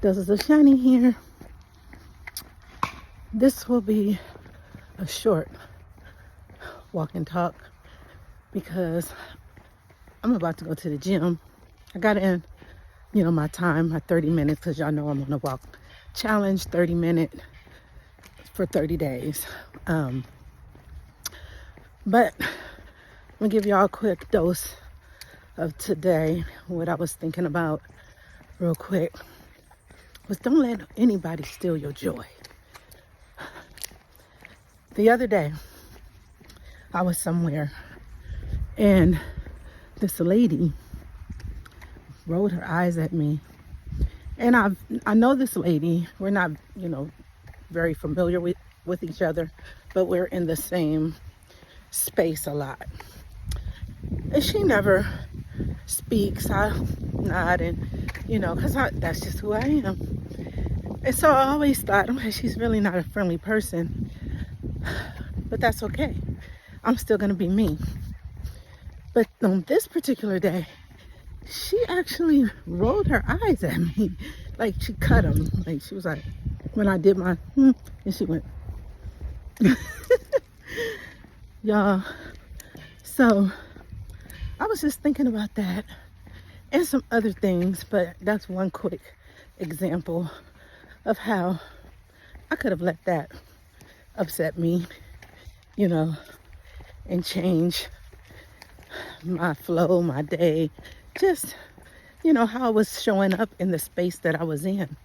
This is a shiny here. This will be a short walk and talk because I'm about to go to the gym. I got in, my time, my 30 minutes, because y'all know I'm on a walk challenge, 30 minute for 30 days. But I'm gonna give y'all a quick dose of today. What I was thinking about real quick was don't let anybody steal your joy. The other day, I was somewhere and this lady rolled her eyes at me. And I know this lady. We're not, very familiar with each other, but we're in the same space a lot. And she never speaks. I nod and, because that's just who I am. And so I always thought, okay, she's really not a friendly person. But that's okay. I'm still going to be me. But on this particular day, she actually rolled her eyes at me. Like she cut them. Like she was like, when I did my, and she went. Y'all. So I was just thinking about that and some other things. But that's one quick example of how I could have let that upset me, and change my flow, my day, just, how I was showing up in the space that I was in.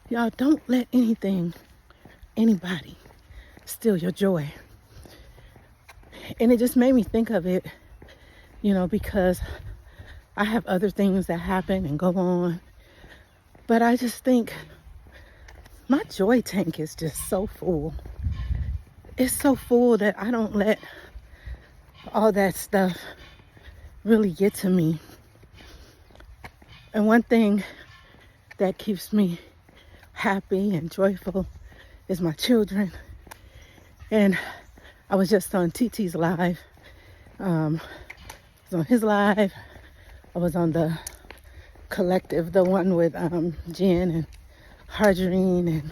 Y'all, don't let anybody steal your joy. And it just made me think of it, because I have other things that happen and go on. But I just think my joy tank is just so full. It's so full that I don't let all that stuff really get to me. And one thing that keeps me happy and joyful is my children. And I was just on TT's live. I was on his live. I was on the collective, the one with Jen and Harjreen and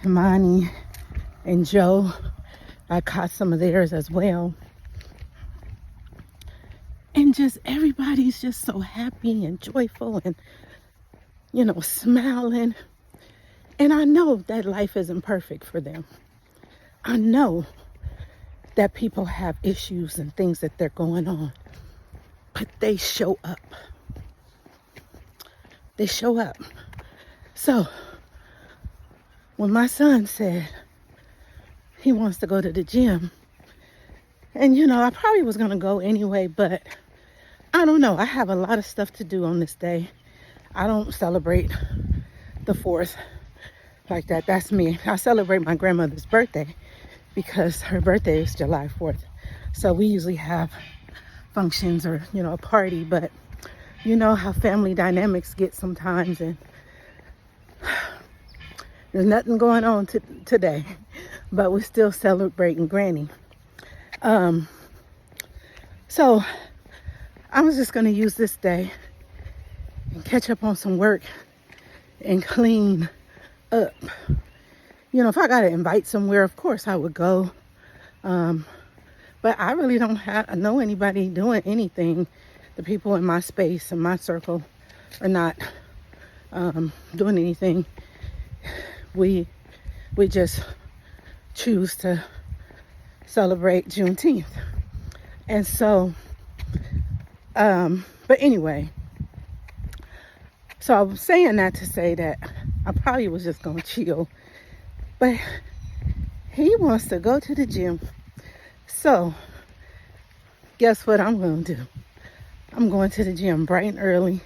Imani and Joe. I caught some of theirs as well. And just everybody's just so happy and joyful and, smiling. And I know that life isn't perfect for them. I know that people have issues and things that they're going on. But they show up. They show up. So, when my son said he wants to go to the gym, and I probably was going to go anyway, but I don't know. I have a lot of stuff to do on this day. I don't celebrate the 4th like that. That's me. I celebrate my grandmother's birthday because her birthday is July 4th. So we usually have functions or, a party, but you know how family dynamics get sometimes, and there's nothing going on today, but we're still celebrating Granny. So I was just going to use this day and catch up on some work and clean up. If I got to invite somewhere, of course I would go. But I really don't know anybody doing anything. The people in my space and my circle are not doing anything. We just choose to celebrate Juneteenth. And so, but anyway, so I was saying that to say that I probably was just going to chill. But he wants to go to the gym. So, guess what I'm going to do? I'm going to the gym bright and early.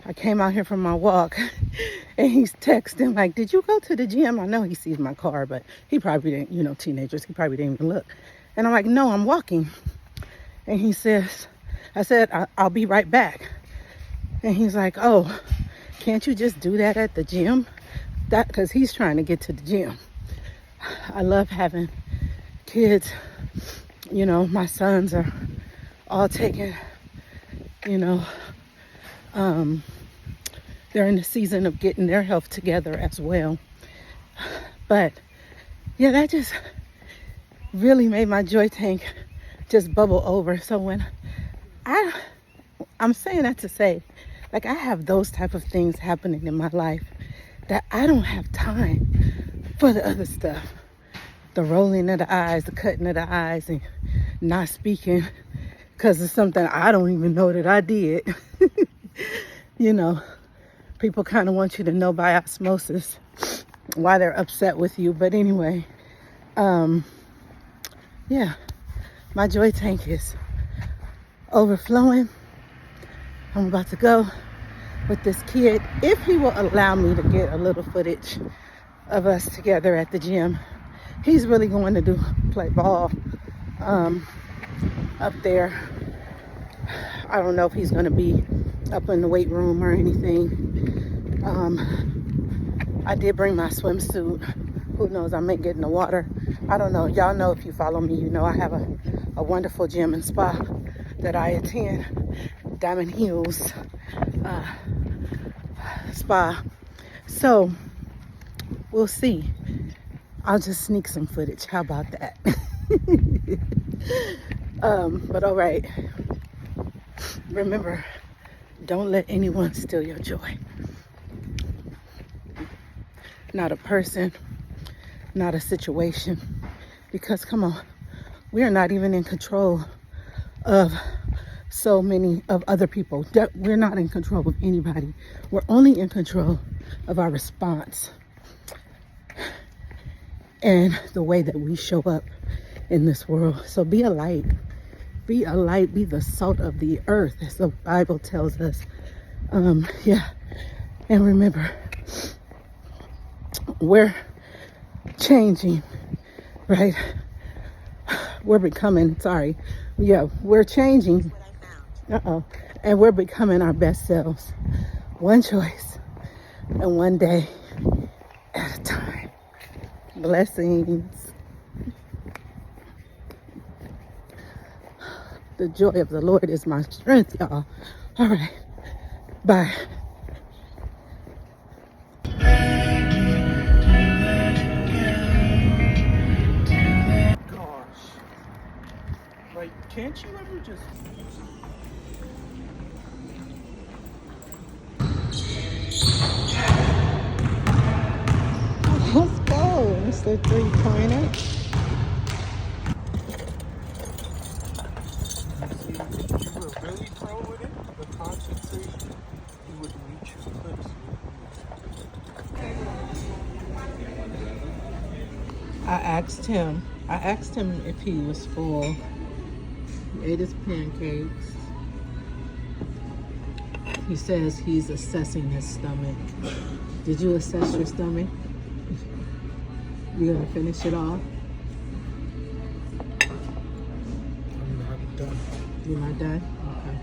I came out here from my walk and he's texting like, did you go to the gym? I know he sees my car, but he probably didn't, teenagers, he probably didn't even look. And I'm like, no, I'm walking. And he says, I said, I'll be right back. And he's like, oh, can't you just do that at the gym? Because he's trying to get to the gym. I love having kids. My sons are all taking, they're in the season of getting their health together as well. But yeah, that just really made my joy tank just bubble over. So when I'm saying that to say, like, I have those type of things happening in my life that I don't have time for the other stuff. The rolling of the eyes, the cutting of the eyes, and not speaking because it's something I don't even know that I did. You know, people kind of want you to know by osmosis why they're upset with you. But anyway, yeah, my joy tank is overflowing. I'm about to go with this kid, if he will allow me to get a little footage of us together at the gym. He's really going to play ball up there. I don't know if he's going to be up in the weight room or anything. I did bring my swimsuit. Who knows, I may get in the water. I don't know. Y'all know, if you follow me, you know I have a wonderful gym and spa that I attend, Diamond Hills Spa. So we'll see. I'll just sneak some footage. How about that? But all right. Remember, don't let anyone steal your joy. Not a person, not a situation. Because come on, we are not even in control of so many of other people. We're not in control of anybody. We're only in control of our response and the way that we show up in this world. So be a light. Be a light. Be the salt of the earth, as the Bible tells us. Yeah. And remember, we're changing, right? We're becoming, we're changing. And we're becoming our best selves. One choice and one day at a time. Blessings. The joy of the Lord is my strength, y'all. All right. Bye. Gosh. Like, can't you ever just... Let's go, Mr. Three-Pointer. See, if you were really pro with it, the concentration, you would reach your clips. I asked him if he was full. He ate his pancakes. He says he's assessing his stomach. Did you assess your stomach? You gonna finish it off? I'm not done. You're not done? Okay.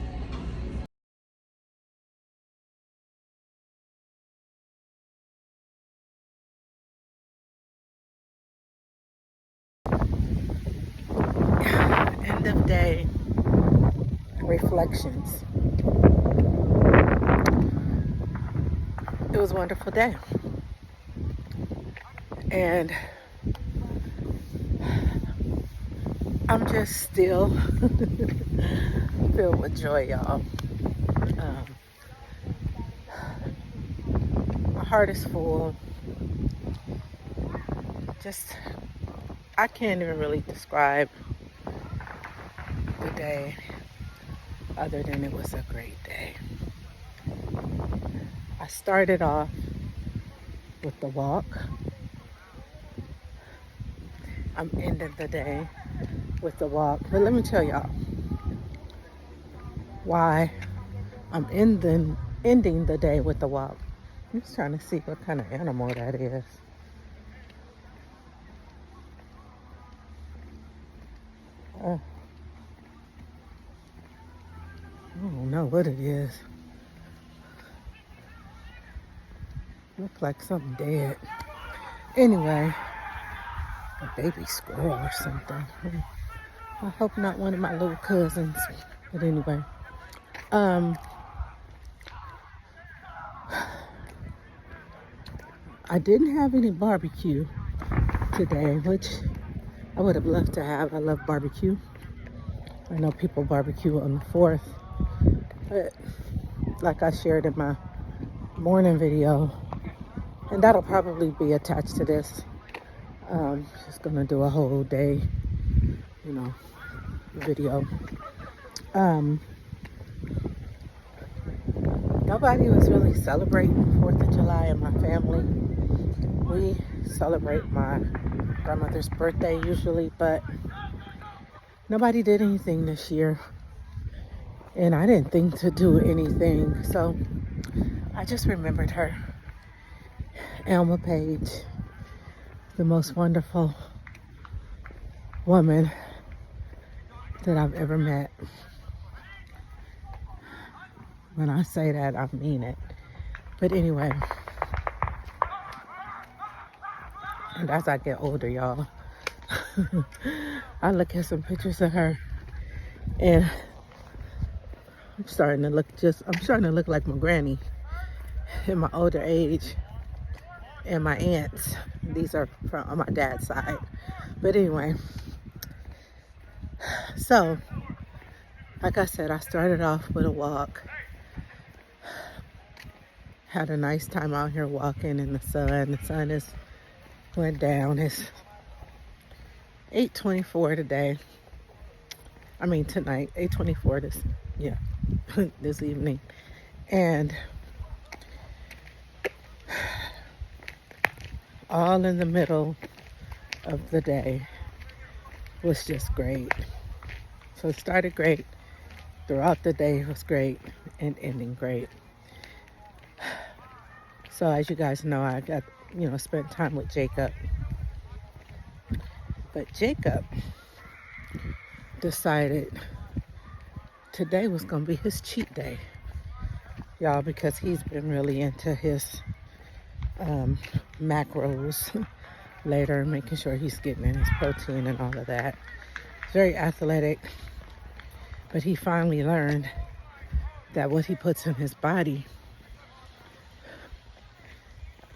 End of day reflections. It was a wonderful day. And I'm just still filled with joy, y'all. My heart is full. Just, I can't even really describe the day other than it was a great day. I started off with the walk. I'm ending the day with the walk. But let me tell y'all why I'm ending the day with the walk. I'm just trying to see what kind of animal that is. I don't know what it is. Looks like something dead. Anyway, a baby squirrel or something. I hope not one of my little cousins. But anyway, I didn't have any barbecue today, which I would have loved to have. I love barbecue. I know people barbecue on the 4th, but like I shared in my morning video, and that'll probably be attached to this. Just gonna do a whole day, video. Nobody was really celebrating 4th of July in my family. We celebrate my grandmother's birthday usually, but nobody did anything this year. And I didn't think to do anything, so I just remembered her. Elma Page, the most wonderful woman that I've ever met. When I say that, I mean it. But anyway, and as I get older, y'all, I look at some pictures of her, and I'm starting to look like my granny in my older age, and my aunts. These are from on my dad's side. But anyway, so like I said, I started off with a walk. Had a nice time out here walking in the sun. The sun is went down. It's 8:24 today. I mean tonight. 8:24 this evening. And all in the middle of the day was just great. So it started great. Throughout the day was great and ending great. So as you guys know, I got, spent time with Jacob. But Jacob decided today was going to be his cheat day. Y'all, because he's been really into his macros later, making sure he's getting in his protein and all of that. Very athletic. But he finally learned that what he puts in his body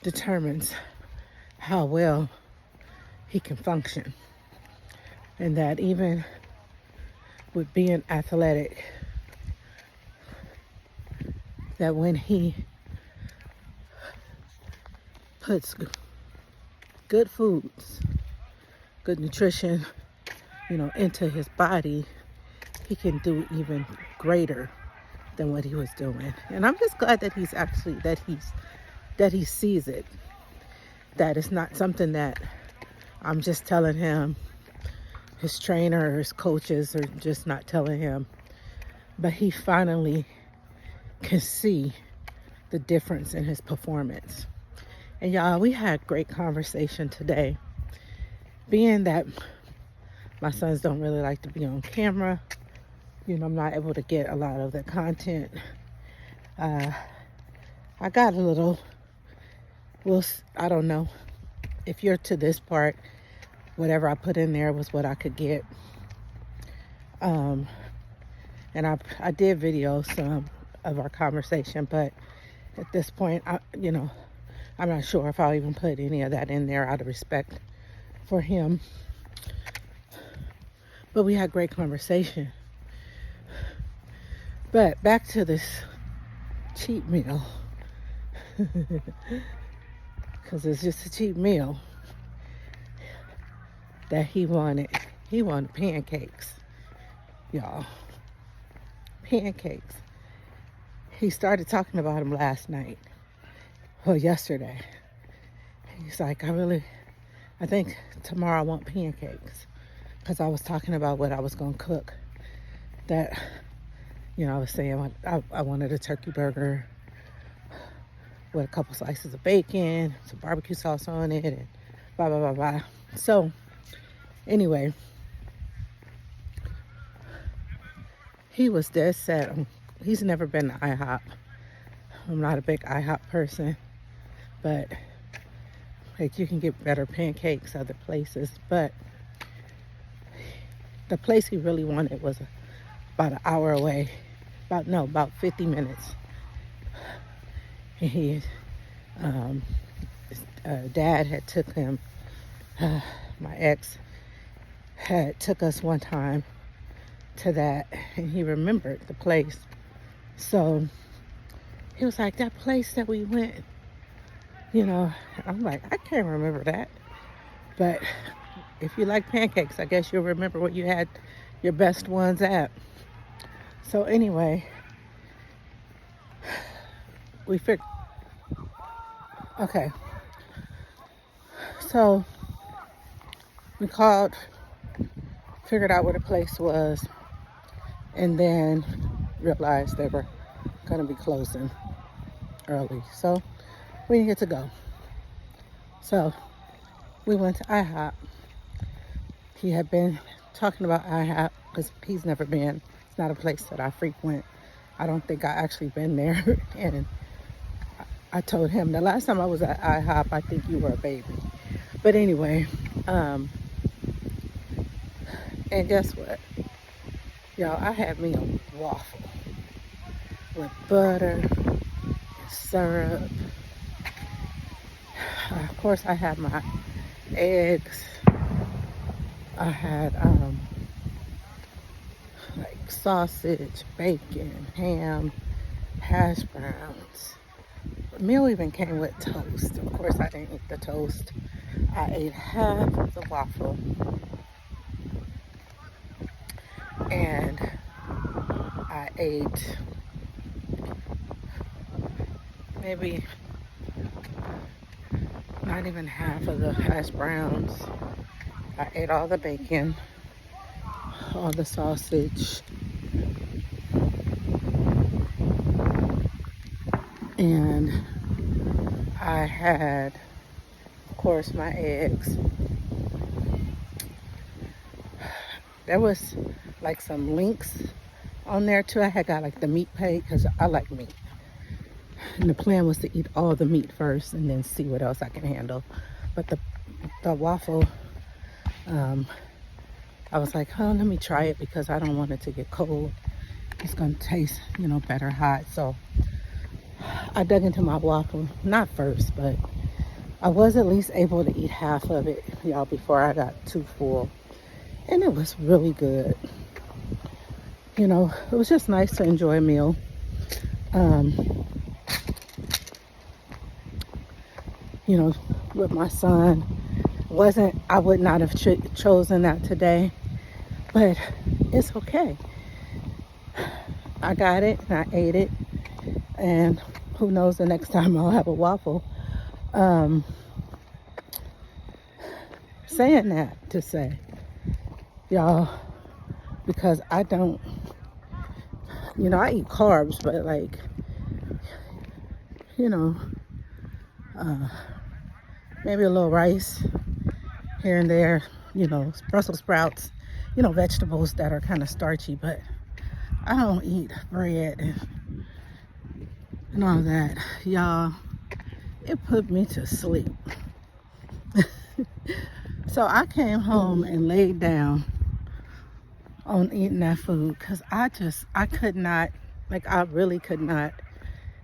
determines how well he can function. And that even with being athletic, that when he puts good foods, good nutrition, into his body, he can do even greater than what he was doing. And I'm just glad that that he sees it. That it's not something that I'm just telling him, his trainer or his coaches are just not telling him. But he finally can see the difference in his performance. And y'all, we had great conversation today. Being that my sons don't really like to be on camera, I'm not able to get a lot of the content. I got a little, I don't know if you're to this part, whatever I put in there was what I could get. And I did video some of our conversation, but at this point, I'm not sure if I'll even put any of that in there out of respect for him. But we had great conversation. But back to this cheat meal. Because it's just a cheap meal that he wanted. He wanted pancakes, y'all. Pancakes. He started talking about them last night. Well, yesterday. He's like, I think tomorrow I want pancakes. Because I was talking about what I was going to cook. That, I was saying I wanted a turkey burger with a couple slices of bacon, some barbecue sauce on it, and blah, blah, blah, blah. So, anyway, he was dead set. He's never been to IHOP. I'm not a big IHOP person, but you can get better pancakes other places. But the place he really wanted was about an hour away. About 50 minutes. And dad had took him, my ex had took us one time to that, and he remembered the place. So he was like, that place that we went, you know, I'm like, I can't remember that. But if you like pancakes, I guess you'll remember where you had your best ones at. So anyway, we figured, okay, so we called, figured out where the place was, and then realized they were gonna be closing early. So we didn't get to go. So we went to IHOP. He had been talking about IHOP because he's never been. It's not a place that I frequent. I don't think I actually been there. And I told him the last time I was at IHOP, I think you were a baby. But anyway, and guess what? Y'all, I had me a waffle with butter and syrup. Of course, I had my eggs. I had like sausage, bacon, ham, hash browns. The meal even came with toast. Of course, I didn't eat the toast. I ate half of the waffle, and I ate maybe not even half of the hash browns. I ate all the bacon, all the sausage, and I had, of course, my eggs. There was like some links on there too. I had got like the meat pay because I like meat. And the plan was to eat all the meat first and then see what else I can handle. But the waffle, I was like, oh, let me try it because I don't want it to get cold. It's gonna taste, you know, better hot. So I dug into my waffle, not first, but I was at least able to eat half of it, y'all, before I got too full. And it was really good. You know, it was just nice to enjoy a meal. You know, with my son. I would not have chosen that today, but it's okay. I got it and I ate it, and who knows, the next time I'll have a waffle. Saying that to say, y'all, because I don't, you know, I eat carbs, but like, you know, maybe a little rice here and there, you know, Brussels sprouts, you know, vegetables that are kind of starchy, but I don't eat bread and all that. Y'all, it put me to sleep. So I came home and laid down on eating that food because I could not, like, I really could not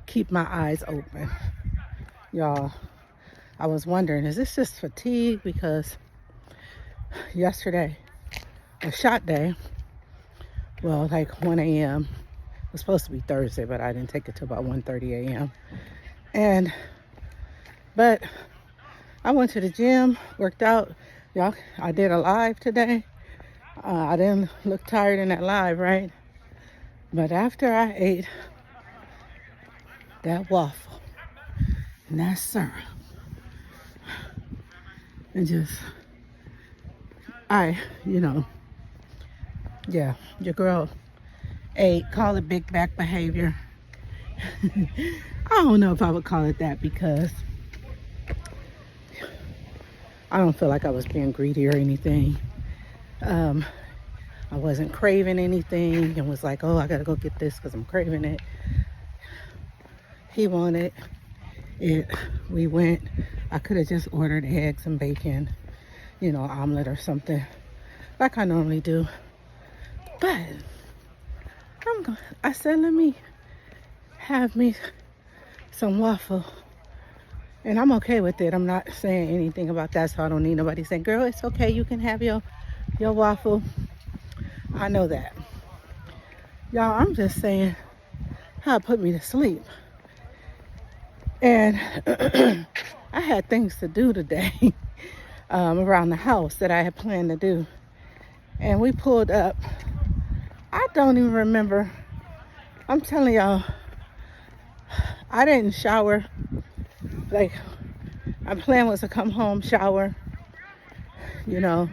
keep my eyes open. Y'all, I was wondering, is this just fatigue? Because yesterday was shot day. Well, like 1 a.m. It was supposed to be Thursday, but I didn't take it till about 1:30 a.m. But I went to the gym, worked out. Y'all, I did a live today. I didn't look tired in that live, right? But after I ate that waffle and that syrup, and just, you know, yeah, your girl ate, call it big back behavior. I don't know if I would call it that because I don't feel like I was being greedy or anything. I wasn't craving anything and was like, oh, I gotta go get this because I'm craving it. He wanted it. We went. I could have just ordered eggs and bacon, you know, omelet or something like I normally do. But I said, let me have me some waffle And I'm okay with it. I'm not saying anything about that, so I don't need nobody saying, girl, it's okay, you can have your waffle. I know that. Y'all, I'm just saying how it put me to sleep. And I had things to do today around the house that I had planned to do. And we pulled up. I don't even remember. I'm telling y'all, I didn't shower. Like, my plan was to come home, shower, you know,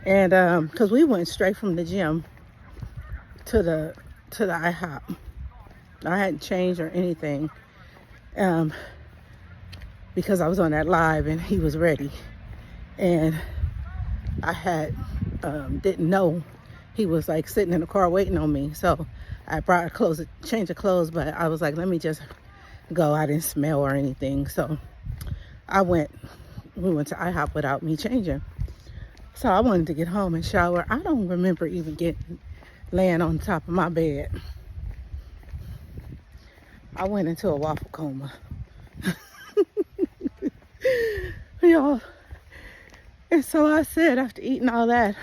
and because we went straight from the gym to the IHOP. I hadn't changed or anything because I was on that live and he was ready, and I had didn't know he was like sitting in the car waiting on me. So I brought clothes, change of clothes, but I was like, let me just go. I didn't smell or anything, so we went to IHOP without me changing. So I wanted to get home and shower. I don't remember even laying on top of my bed. I went into a waffle coma. Y'all. And so I said, after eating all that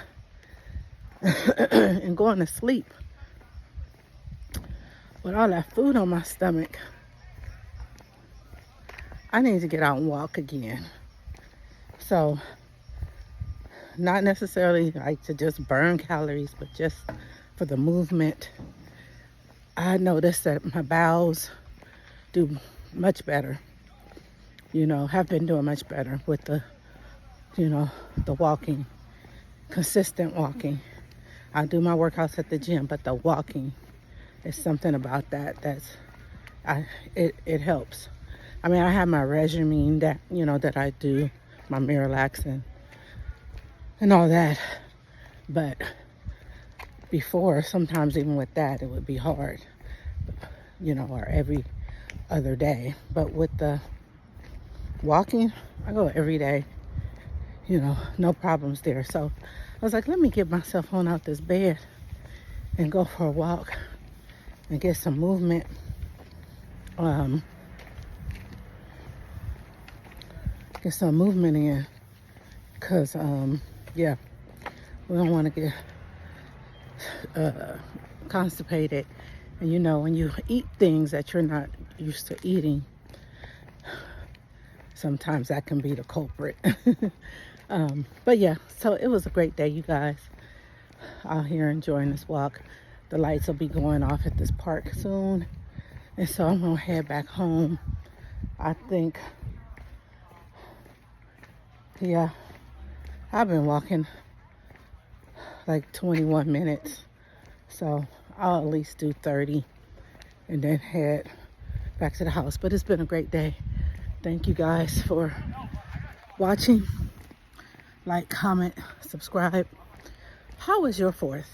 and going to sleep with all that food on my stomach, I need to get out and walk again. So, not necessarily like to just burn calories, but just for the movement. I noticed that my bowels do much better. You know, have been doing much better with the walking, consistent walking. I do my workouts at the gym, but the walking is something about that it helps. I mean, I have my regimen that I do, my Miralax and all that. But before, sometimes even with that, it would be hard, or every other day. But with the walking, I go every day, no problems there. So I was like, let me get myself on out this bed and go for a walk and get some movement. Get some movement in, because we don't want to get constipated. And when you eat things that you're not used to eating, sometimes that can be the culprit. But yeah, so it was a great day, you guys, out here enjoying this walk. The lights will be going off at this park soon, and so I'm gonna head back home. I think, yeah, I've been walking like 21 minutes, so I'll at least do 30 and then head back to the house. But it's been a great day. Thank you guys for watching. Like, comment, subscribe. How was your 4th?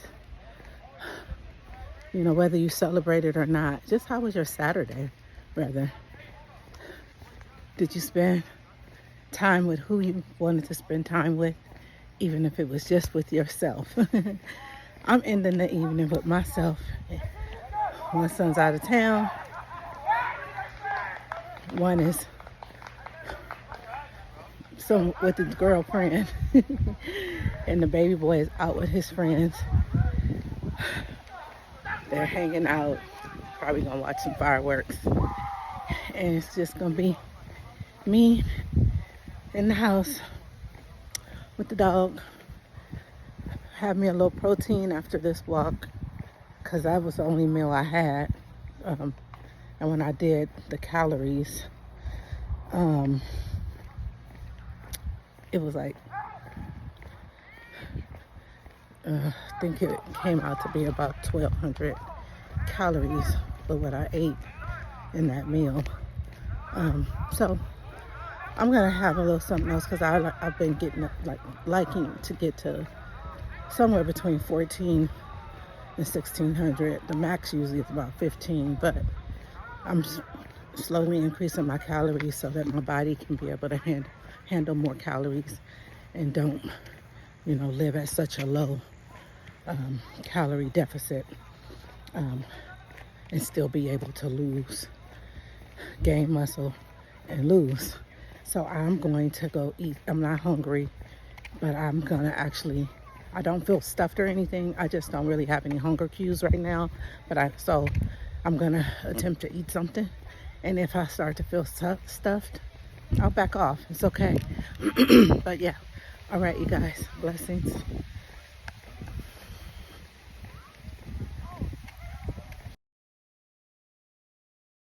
Whether you celebrated or not. Just how was your Saturday, rather? Did you spend time with who you wanted to spend time with, even if it was just with yourself? I'm ending the evening with myself. My son's out of town. One is with his girlfriend, and the baby boy is out with his friends. They're hanging out, probably gonna watch some fireworks, and it's just gonna be me in the house with the dog. Have me a little protein after this walk, because that was the only meal I had. And when I did the calories, it was like, I think it came out to be about 1,200 calories for what I ate in that meal. So I'm gonna have a little something else, because I've been getting liking to get to somewhere between 1,400 and 1,600. The max usually is about 15, but I'm slowly increasing my calories so that my body can be able to handle more calories and don't, live at such a low calorie deficit, and still be able to gain muscle and lose. So I'm going to go eat. I'm not hungry, but I'm gonna actually, I don't feel stuffed or anything. I just don't really have any hunger cues right now. So I'm gonna attempt to eat something. And if I start to feel stuffed, I'll back off. It's okay. But yeah. All right, you guys. Blessings.